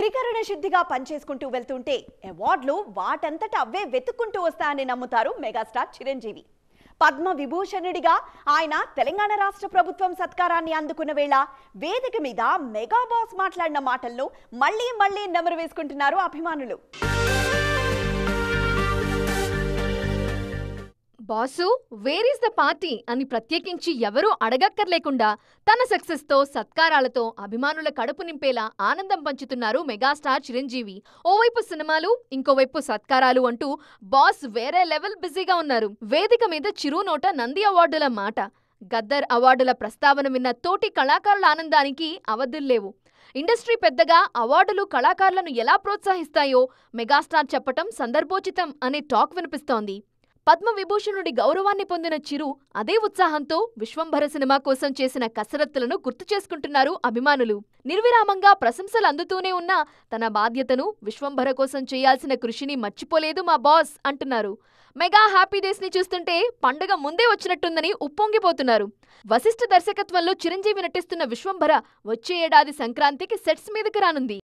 త్రికరణ శుద్ధిగా పనిచేసుకుంటూ వెళ్తుంటే అవార్డులు వాటంతట అవే వెతుక్కుంటూ వస్తాయని నమ్ముతారు మెగాస్టార్ చిరంజీవి. పద్మ విభూషణుడిగా ఆయన తెలంగాణ రాష్ట్ర ప్రభుత్వం సత్కారాన్ని అందుకున్న వేళ వేదిక మీద మెగా బాస్ మాట్లాడిన మాటలను మళ్ళీ మళ్ళీ నెమరు వేసుకుంటున్నారు అభిమానులు. Boss where is the party అని ప్రత్యేకించి ఎవరూ అడగక్కర్లేకుండా తన సక్సెస్ తో సత్కారాలతో అభిమానుల కడుపు నింపేలా ఆనందం పంచుతున్నారు మెగాస్టార్ చిరంజీవి. ఓవైపు సినిమాలు, ఇంకోవైపు సత్కారాలు అంటూ బాస్ వేరే లెవెల్ బిజీగా ఉన్నారు. వేదిక మీద చిరు నోట నంది అవార్డుల మాట, గద్దర్ అవార్డుల ప్రస్తావన విన్న తోటి కళాకారుల ఆనందానికి అవధుల్లేవు. ఇండస్ట్రీ పెద్దగా అవార్డులు కళాకారులను ఎలా ప్రోత్సహిస్తాయో మెగాస్టార్ చెప్పటం సందర్భోచితం అనే టాక్ వినిపిస్తోంది. పద్మ విభూషణుడి గౌరవాన్ని పొందిన చిరు అదే ఉత్సాహంతో విశ్వంభర సినిమా కోసం చేసిన కసరత్తులను గుర్తు చేసుకుంటున్నారు అభిమానులు. నిర్విరామంగా ప్రశంసలు అందుతూనే ఉన్నా తన బాధ్యతను, విశ్వంభర కోసం చేయాల్సిన కృషిని మర్చిపోలేదు మా బాస్ అంటున్నారు. మెగా హ్యాపీ డేస్ ని చూస్తుంటే పండుగ ముందే వచ్చినట్టుందని ఉప్పొంగిపోతున్నారు. వశిష్ఠ దర్శకత్వంలో చిరంజీవి నటిస్తున్న విశ్వంభర వచ్చే ఏడాది సంక్రాంతికి సెట్స్ మీదకి రానుంది.